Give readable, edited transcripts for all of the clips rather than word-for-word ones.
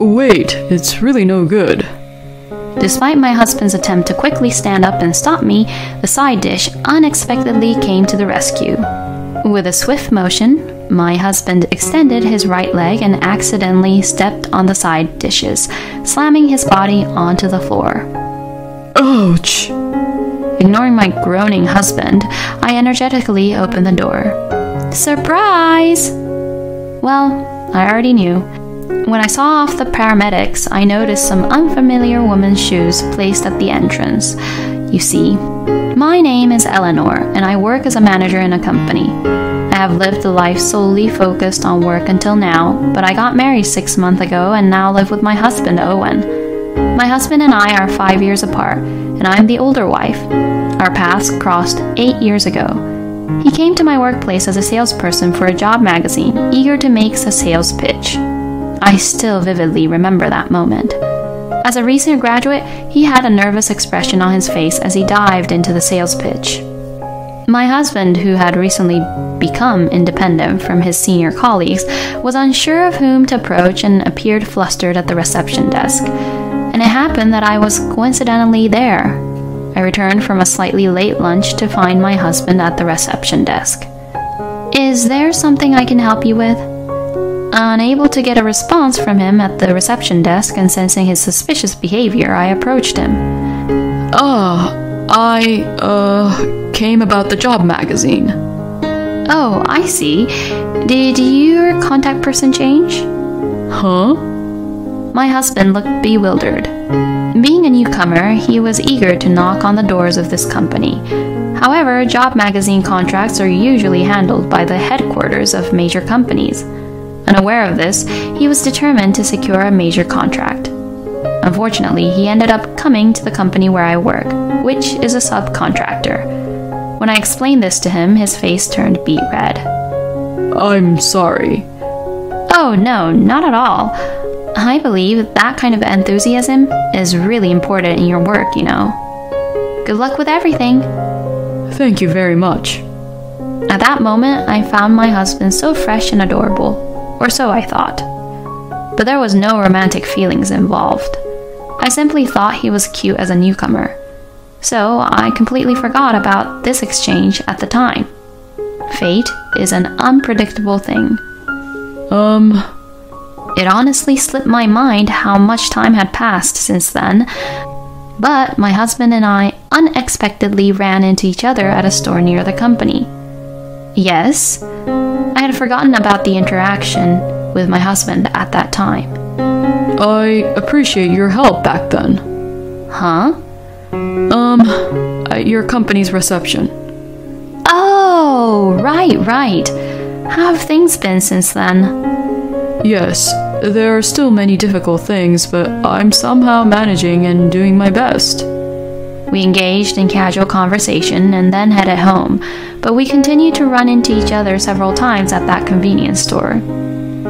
Wait, it's really no good. Despite my husband's attempt to quickly stand up and stop me, the side dish unexpectedly came to the rescue. With a swift motion, my husband extended his right leg and accidentally stepped on the side dishes, slamming his body onto the floor. Ouch! Ignoring my groaning husband, I energetically opened the door. Surprise! Well, I already knew. When I saw off the paramedics, I noticed some unfamiliar woman's shoes placed at the entrance. You see, my name is Eleanor, and I work as a manager in a company. I have lived a life solely focused on work until now, but I got married 6 months ago and now live with my husband, Owen. My husband and I are 5 years apart, and I'm the older wife. Our paths crossed 8 years ago. He came to my workplace as a salesperson for a job magazine, eager to make a sales pitch. I still vividly remember that moment. As a recent graduate, he had a nervous expression on his face as he dived into the sales pitch. My husband, who had recently become independent from his senior colleagues, was unsure of whom to approach and appeared flustered at the reception desk. And it happened that I was coincidentally there. I returned from a slightly late lunch to find my husband at the reception desk. "Is there something I can help you with?" Unable to get a response from him at the reception desk and sensing his suspicious behavior, I approached him. I came about the job magazine. Oh, I see. Did your contact person change? Huh? My husband looked bewildered. Being a newcomer, he was eager to knock on the doors of this company. However, job magazine contracts are usually handled by the headquarters of major companies. Unaware of this, he was determined to secure a major contract. Unfortunately, he ended up coming to the company where I work, which is a subcontractor. When I explained this to him, his face turned beet red. I'm sorry. Oh, no, not at all. I believe that kind of enthusiasm is really important in your work, you know. Good luck with everything. Thank you very much. At that moment, I found my husband so fresh and adorable. Or so I thought. But there was no romantic feelings involved. I simply thought he was cute as a newcomer. So I completely forgot about this exchange at the time. Fate is an unpredictable thing. It honestly slipped my mind how much time had passed since then, but my husband and I unexpectedly ran into each other at a store near the company. Yes, I had forgotten about the interaction with my husband at that time. I appreciate your help back then. Huh? At your company's reception. Oh, right. How have things been since then? Yes, there are still many difficult things, but I'm somehow managing and doing my best. We engaged in casual conversation and then headed home, but we continued to run into each other several times at that convenience store.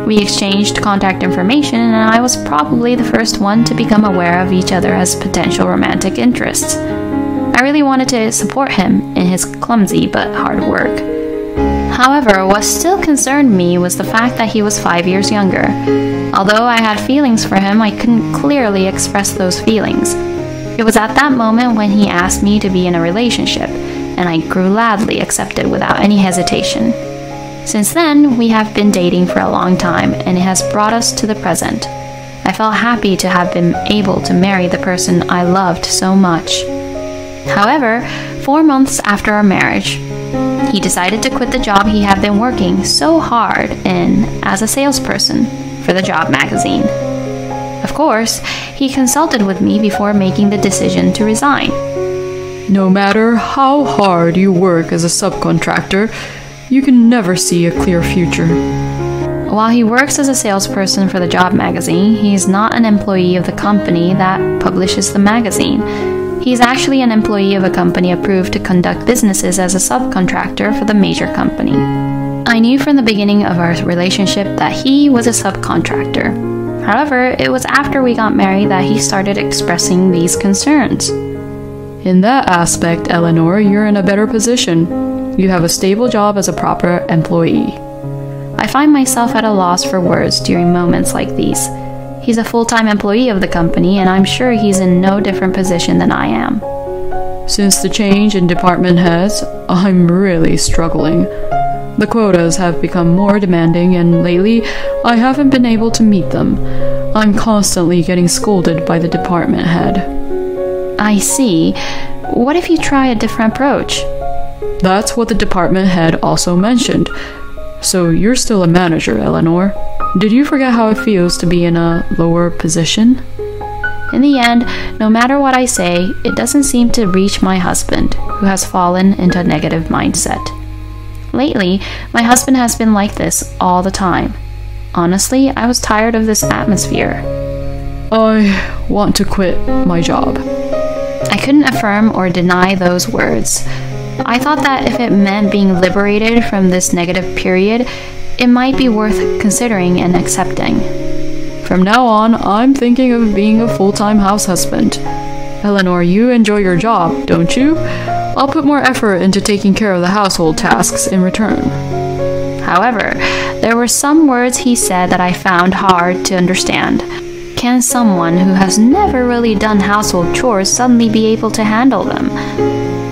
We exchanged contact information, and I was probably the first one to become aware of each other as potential romantic interests. I really wanted to support him in his clumsy but hard work. However, what still concerned me was the fact that he was 5 years younger. Although I had feelings for him, I couldn't clearly express those feelings. It was at that moment when he asked me to be in a relationship, and I gladly accepted without any hesitation. Since then, we have been dating for a long time, and it has brought us to the present. I felt happy to have been able to marry the person I loved so much. However, 4 months after our marriage, he decided to quit the job he had been working so hard in as a salesperson for the job magazine. Of course, he consulted with me before making the decision to resign. No matter how hard you work as a subcontractor, you can never see a clear future. While he works as a salesperson for the job magazine, he is not an employee of the company that publishes the magazine. He is actually an employee of a company approved to conduct businesses as a subcontractor for the major company. I knew from the beginning of our relationship that he was a subcontractor. However, it was after we got married that he started expressing these concerns. In that aspect, Eleanor, you're in a better position. You have a stable job as a proper employee. I find myself at a loss for words during moments like these. He's a full-time employee of the company, and I'm sure he's in no different position than I am. Since the change in department heads, I'm really struggling. The quotas have become more demanding, and lately I haven't been able to meet them. I'm constantly getting scolded by the department head. I see. What if you try a different approach? That's what the department head also mentioned. So you're still a manager, Eleanor. Did you forget how it feels to be in a lower position? In the end, no matter what I say, it doesn't seem to reach my husband, who has fallen into a negative mindset. Lately, my husband has been like this all the time. Honestly, I was tired of this atmosphere. I want to quit my job. I couldn't affirm or deny those words. I thought that if it meant being liberated from this negative period, it might be worth considering and accepting. From now on, I'm thinking of being a full-time house husband. Eleanor, you enjoy your job, don't you? I'll put more effort into taking care of the household tasks in return. However, there were some words he said that I found hard to understand. Can someone who has never really done household chores suddenly be able to handle them?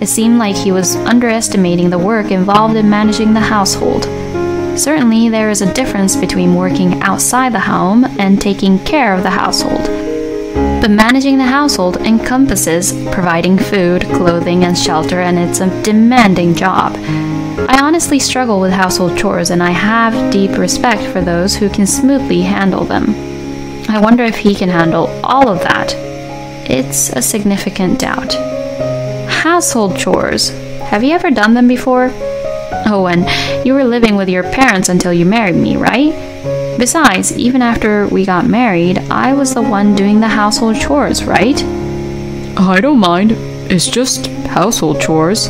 It seemed like he was underestimating the work involved in managing the household. Certainly, there is a difference between working outside the home and taking care of the household. But managing the household encompasses providing food, clothing, and shelter, and it's a demanding job. I honestly struggle with household chores, and I have deep respect for those who can smoothly handle them. I wonder if he can handle all of that. It's a significant doubt. Household chores. Have you ever done them before? Oh, and you were living with your parents until you married me, right? Besides, even after we got married, I was the one doing the household chores, right? I don't mind. It's just household chores.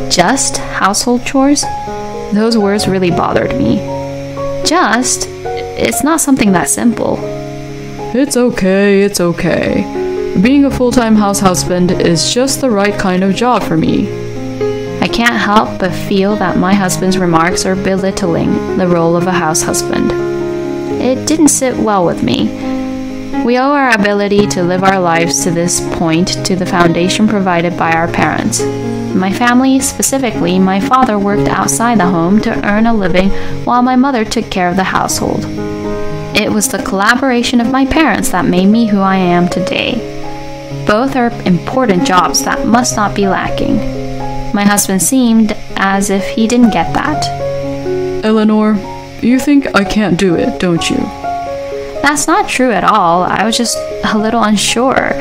Just household chores? Those words really bothered me. Just? It's not something that simple. It's okay, it's okay. Being a full-time house husband is just the right kind of job for me. I can't help but feel that my husband's remarks are belittling the role of a house husband. It didn't sit well with me. We owe our ability to live our lives to this point to the foundation provided by our parents. In my family, specifically, my father worked outside the home to earn a living while my mother took care of the household. It was the collaboration of my parents that made me who I am today. Both are important jobs that must not be lacking. My husband seemed as if he didn't get that. Eleanor, you think I can't do it, don't you? That's not true at all. I was just a little unsure.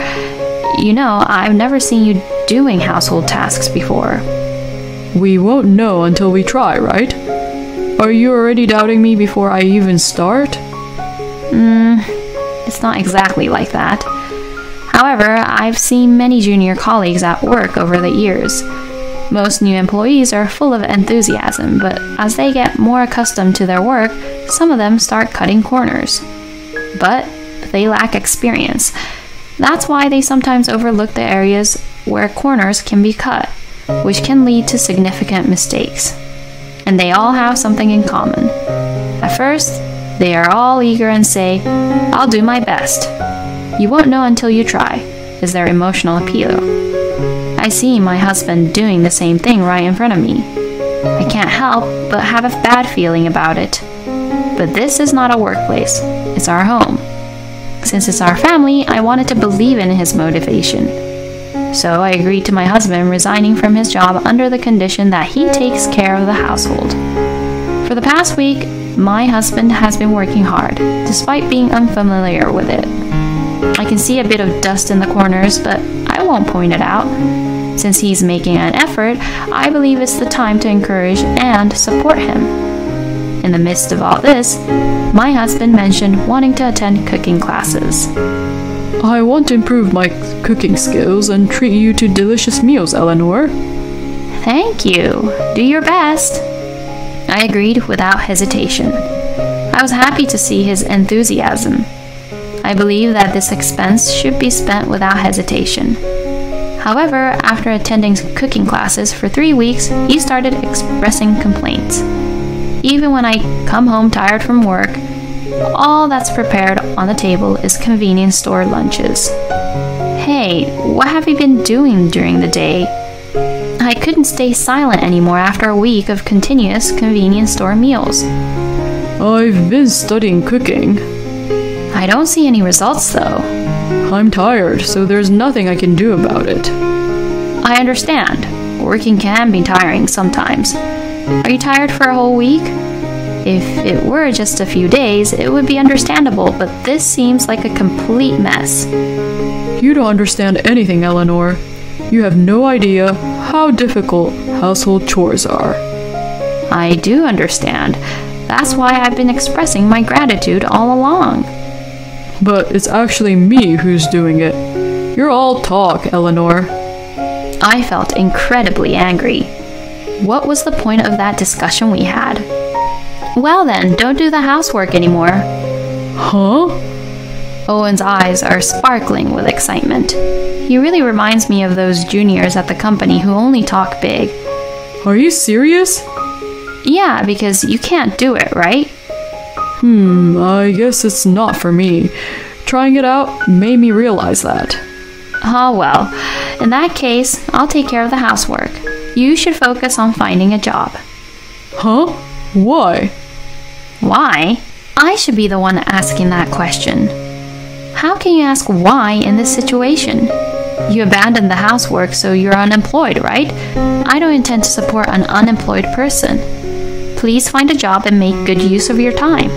You know, I've never seen you doing household tasks before. We won't know until we try, right? Are you already doubting me before I even start? It's not exactly like that. However, I've seen many junior colleagues at work over the years. Most new employees are full of enthusiasm, but as they get more accustomed to their work, some of them start cutting corners. But they lack experience. That's why they sometimes overlook the areas where corners can be cut, which can lead to significant mistakes. And they all have something in common. At first, they are all eager and say, "I'll do my best." "You won't know until you try," is their emotional appeal. I see my husband doing the same thing right in front of me. I can't help but have a bad feeling about it. But this is not a workplace, it's our home. Since it's our family, I wanted to believe in his motivation. So I agreed to my husband resigning from his job under the condition that he takes care of the household. For the past week, my husband has been working hard, despite being unfamiliar with it. I can see a bit of dust in the corners, but I won't point it out. Since he's making an effort, I believe it's the time to encourage and support him. In the midst of all this, my husband mentioned wanting to attend cooking classes. I want to improve my cooking skills and treat you to delicious meals, Eleanor. Thank you. Do your best. I agreed without hesitation. I was happy to see his enthusiasm. I believe that this expense should be spent without hesitation. However, after attending cooking classes for 3 weeks, he started expressing complaints. Even when I come home tired from work, All that's prepared on the table is convenience store lunches. Hey, what have you been doing during the day? I couldn't stay silent anymore after a week of continuous convenience store meals. I've been studying cooking. I don't see any results though. I'm tired, so there's nothing I can do about it. I understand. Working can be tiring sometimes. Are you tired for a whole week? If it were just a few days, it would be understandable, but this seems like a complete mess. You don't understand anything, Eleanor. You have no idea how difficult household chores are. I do understand. That's why I've been expressing my gratitude all along. But it's actually me who's doing it. You're all talk, Eleanor. I felt incredibly angry. What was the point of that discussion we had? Well then, don't do the housework anymore. Huh? Owen's eyes are sparkling with excitement. He really reminds me of those juniors at the company who only talk big. Are you serious? Yeah, because you can't do it, right? I guess it's not for me. Trying it out made me realize that. Oh well, in that case, I'll take care of the housework. You should focus on finding a job. Huh? Why? Why? I should be the one asking that question. How can you ask why in this situation? You abandoned the housework, so you're unemployed, right? I don't intend to support an unemployed person. Please find a job and make good use of your time.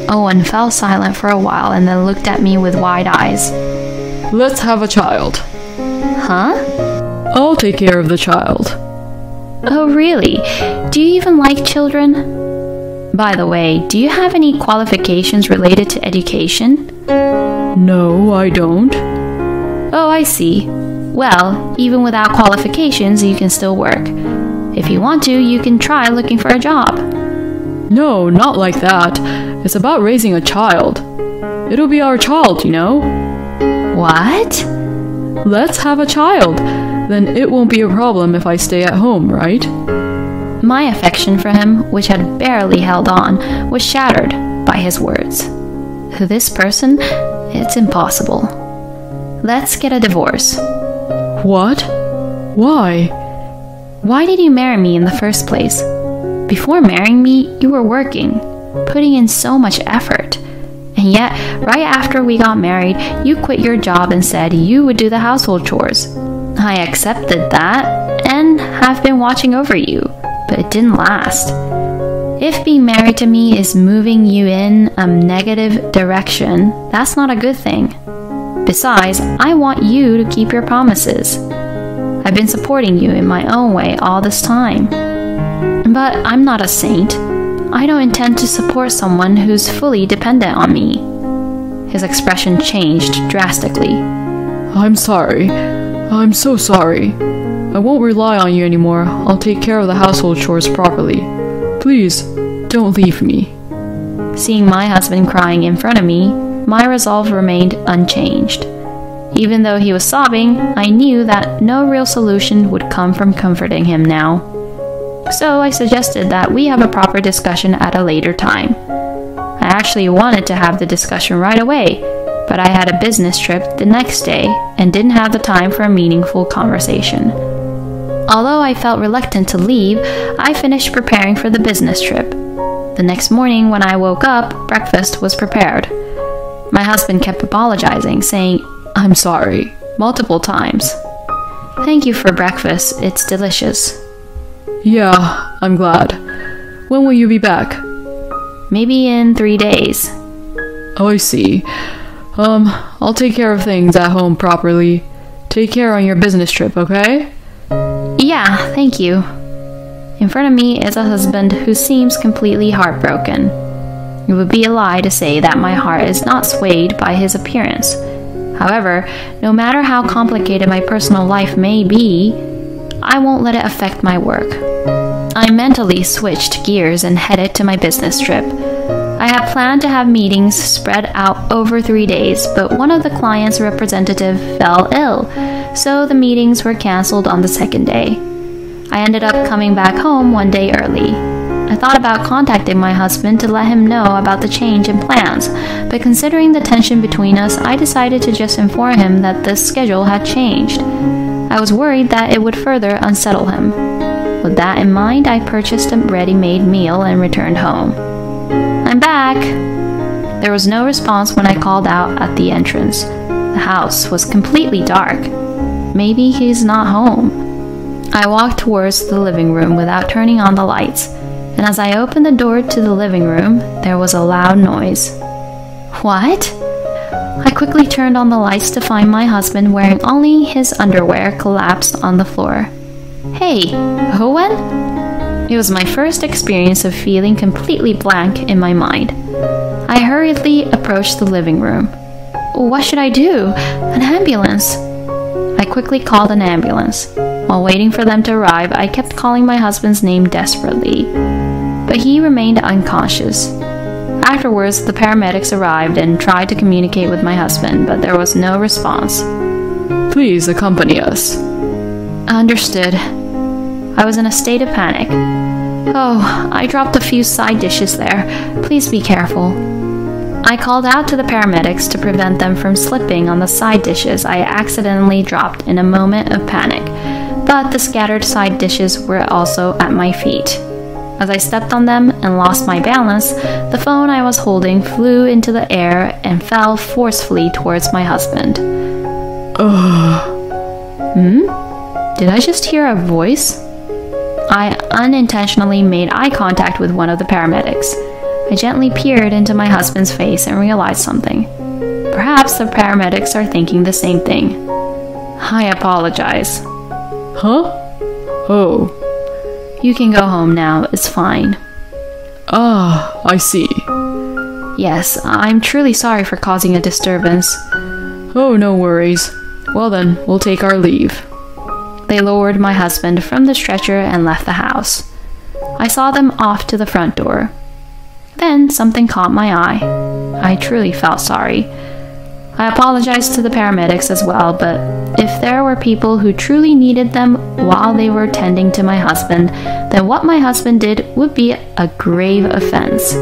Owen fell silent for a while and then looked at me with wide eyes. Let's have a child. Huh? I'll take care of the child. Oh, really? Do you even like children? By the way, do you have any qualifications related to education? No, I don't. Oh, I see. Well, even without qualifications, you can still work. If you want to, you can try looking for a job. No, not like that. It's about raising a child. It'll be our child, you know? What? Let's have a child. Then it won't be a problem if I stay at home, right? My affection for him, which had barely held on, was shattered by his words. To this person, it's impossible. Let's get a divorce. What? Why? Why did you marry me in the first place? Before marrying me, you were working, putting in so much effort. And yet, right after we got married, you quit your job and said you would do the household chores. I accepted that and have been watching over you, but it didn't last. If being married to me is moving you in a negative direction, that's not a good thing. Besides, I want you to keep your promises. I've been supporting you in my own way all this time. But I'm not a saint. I don't intend to support someone who's fully dependent on me. His expression changed drastically. I'm sorry. I'm so sorry. I won't rely on you anymore. I'll take care of the household chores properly. Please, don't leave me. Seeing my husband crying in front of me, my resolve remained unchanged. Even though he was sobbing, I knew that no real solution would come from comforting him now. So I suggested that we have a proper discussion at a later time. I actually wanted to have the discussion right away, but I had a business trip the next day and didn't have the time for a meaningful conversation. Although I felt reluctant to leave, I finished preparing for the business trip. The next morning when I woke up, breakfast was prepared. My husband kept apologizing, saying, "I'm sorry," multiple times. "Thank you for breakfast, it's delicious." Yeah, I'm glad. When will you be back? Maybe in 3 days. Oh, I see. I'll take care of things at home properly. Take care on your business trip, okay? Yeah, thank you. In front of me is a husband who seems completely heartbroken. It would be a lie to say that my heart is not swayed by his appearance. However, no matter how complicated my personal life may be, I won't let it affect my work. I mentally switched gears and headed to my business trip. I had planned to have meetings spread out over 3 days, but one of the client's representative fell ill, so the meetings were canceled on the second day. I ended up coming back home one day early. I thought about contacting my husband to let him know about the change in plans, but considering the tension between us, I decided to just inform him that the schedule had changed. I was worried that it would further unsettle him. With that in mind, I purchased a ready-made meal and returned home. "I'm back." There was no response when I called out at the entrance. The house was completely dark. Maybe he's not home. I walked towards the living room without turning on the lights, and as I opened the door to the living room, there was a loud noise. What? I quickly turned on the lights to find my husband wearing only his underwear collapsed on the floor. "Hey, Owen?" It was my first experience of feeling completely blank in my mind. I hurriedly approached the living room. What should I do? An ambulance. I quickly called an ambulance. While waiting for them to arrive, I kept calling my husband's name desperately, but he remained unconscious. Afterwards, the paramedics arrived and tried to communicate with my husband, but there was no response. "Please accompany us." Understood. I was in a state of panic. "Oh, I dropped a few side dishes there. Please be careful." I called out to the paramedics to prevent them from slipping on the side dishes I accidentally dropped in a moment of panic, but the scattered side dishes were also at my feet. As I stepped on them and lost my balance, the phone I was holding flew into the air and fell forcefully towards my husband. Did I just hear a voice? I unintentionally made eye contact with one of the paramedics. I gently peered into my husband's face and realized something. Perhaps the paramedics are thinking the same thing. I apologize. Huh? Oh. You can go home now, it's fine. Ah, I see. Yes, I'm truly sorry for causing a disturbance. Oh, no worries. Well then, we'll take our leave. They lowered my husband from the stretcher and left the house. I saw them off to the front door. Then something caught my eye. I truly felt sorry. I apologized to the paramedics as well, but if there were people who truly needed them while they were tending to my husband, then what my husband did would be a grave offense.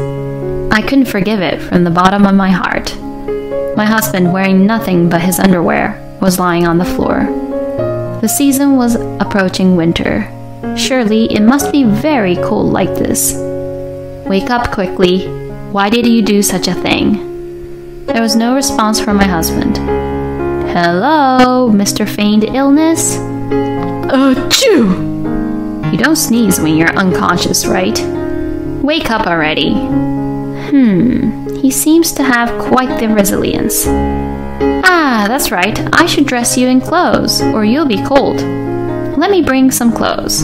I couldn't forgive it from the bottom of my heart. My husband, wearing nothing but his underwear, was lying on the floor. The season was approaching winter. Surely it must be very cold like this. Wake up quickly. Why did you do such a thing? There was no response from my husband. Hello, Mr. Feigned Illness? Achoo! You don't sneeze when you're unconscious, right? Wake up already. He seems to have quite the resilience. Ah, that's right. I should dress you in clothes, or you'll be cold. Let me bring some clothes.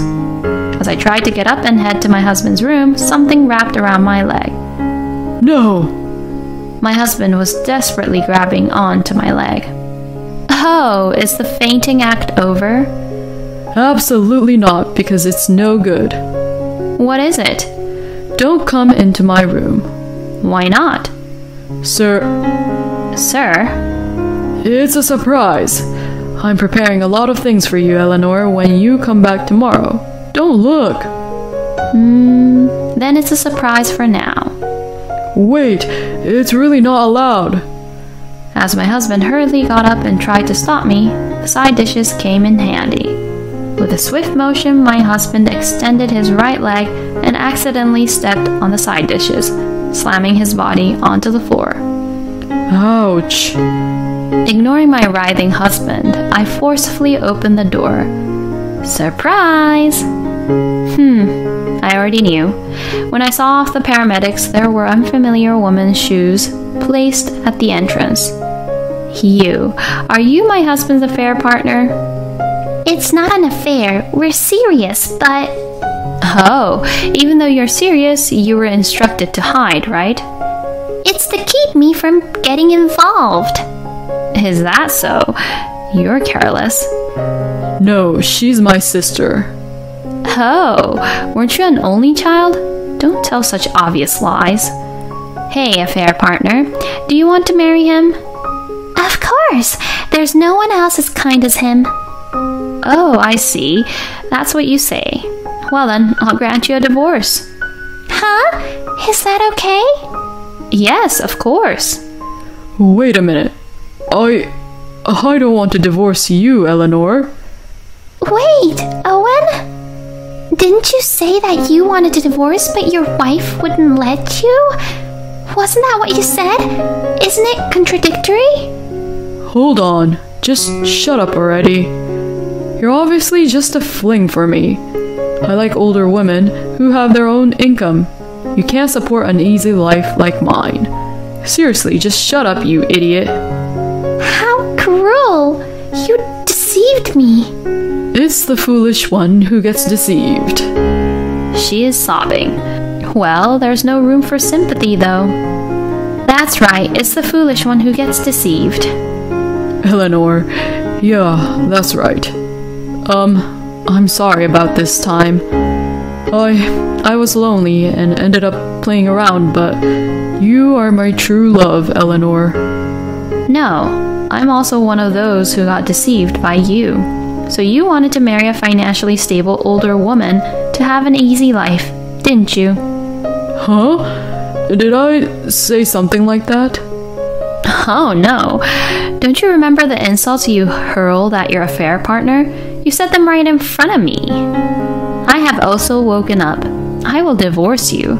As I tried to get up and head to my husband's room, something wrapped around my leg. No! My husband was desperately grabbing on to my leg. Oh, is the fainting act over? Absolutely not, because it's no good. What is it? Don't come into my room. Why not? Sir? It's a surprise. I'm preparing a lot of things for you, Eleanor, when you come back tomorrow. Don't look. Then it's a surprise for now. Wait, it's really not allowed. As my husband hurriedly got up and tried to stop me, the side dishes came in handy. With a swift motion, my husband extended his right leg and accidentally stepped on the side dishes, slamming his body onto the floor. Ouch. Ignoring my writhing husband, I forcefully opened the door. Surprise! I already knew. When I saw off the paramedics, there were unfamiliar woman's shoes placed at the entrance. You, are you my husband's affair partner? It's not an affair. We're serious, but... Oh, even though you're serious, you were instructed to hide, right? It's to keep me from getting involved. Is that so? You're careless. No, she's my sister. Oh, weren't you an only child? Don't tell such obvious lies. Hey, affair partner, do you want to marry him? Of course. There's no one else as kind as him. Oh, I see. That's what you say. Well then, I'll grant you a divorce. Huh? Is that okay? Yes, of course. Wait a minute. I don't want to divorce you, Eleanor. Wait, Owen? Didn't you say that you wanted to divorce but your wife wouldn't let you? Wasn't that what you said? Isn't it contradictory? Hold on. Just shut up already. You're obviously just a fling for me. I like older women who have their own income. You can't support an easy life like mine. Seriously, just shut up, you idiot. How cruel! You deceived me. It's the foolish one who gets deceived. She is sobbing. Well, there's no room for sympathy, though. That's right, it's the foolish one who gets deceived. Eleanor, yeah, that's right. I'm sorry about this time. I was lonely and ended up playing around, but you are my true love, Eleanor. No, I'm also one of those who got deceived by you. So you wanted to marry a financially stable older woman to have an easy life, didn't you? Huh? Did I say something like that? Oh no. Don't you remember the insults you hurled at your affair partner? You said them right in front of me. I have also woken up. I will divorce you.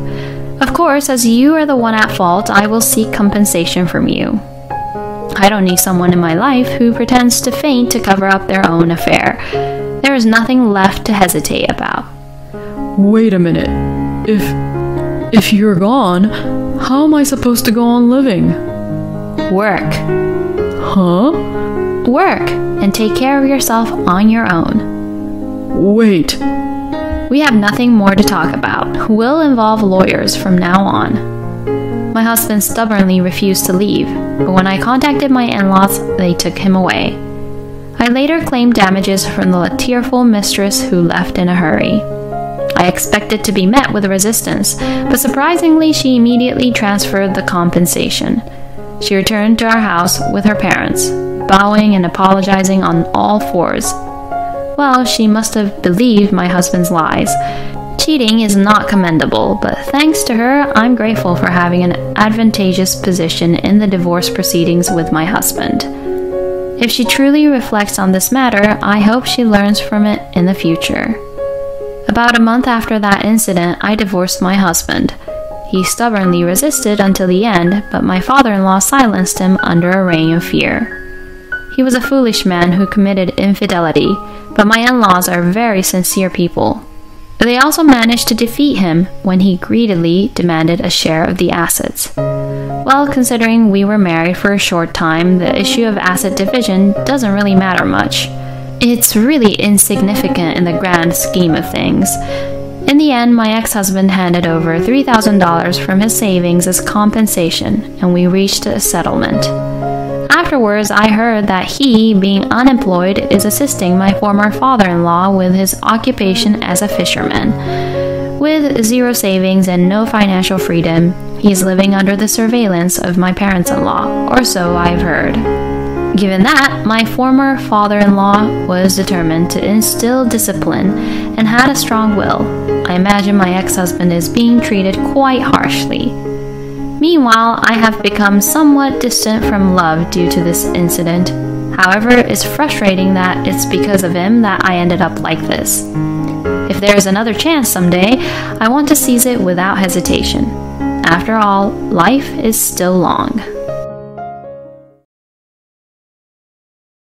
Of course, as you are the one at fault, I will seek compensation from you. I don't need someone in my life who pretends to faint to cover up their own affair. There is nothing left to hesitate about. Wait a minute. If you're gone, how am I supposed to go on living? Work. Huh? Work and take care of yourself on your own. Wait. We have nothing more to talk about. We'll involve lawyers from now on. My husband stubbornly refused to leave, but when I contacted my in-laws, they took him away. I later claimed damages from the tearful mistress who left in a hurry. I expected to be met with resistance, but surprisingly, she immediately transferred the compensation. She returned to our house with her parents, bowing and apologizing on all fours. Well, she must have believed my husband's lies. Cheating is not commendable, but thanks to her, I'm grateful for having an advantageous position in the divorce proceedings with my husband. If she truly reflects on this matter, I hope she learns from it in the future. About a month after that incident, I divorced my husband. He stubbornly resisted until the end, but my father-in-law silenced him under a reign of fear. He was a foolish man who committed infidelity, but my in-laws are very sincere people. They also managed to defeat him when he greedily demanded a share of the assets. Well, considering we were married for a short time, the issue of asset division doesn't really matter much. It's really insignificant in the grand scheme of things. In the end, my ex-husband handed over $3,000 from his savings as compensation, and we reached a settlement. Afterwards, I heard that he, being unemployed, is assisting my former father-in-law with his occupation as a fisherman. With zero savings and no financial freedom, he is living under the surveillance of my parents-in-law, or so I've heard. Given that, my former father-in-law was determined to instill discipline and had a strong will. I imagine my ex-husband is being treated quite harshly. Meanwhile, I have become somewhat distant from love due to this incident. However, it's frustrating that it's because of him that I ended up like this. If there is another chance someday, I want to seize it without hesitation. After all, life is still long.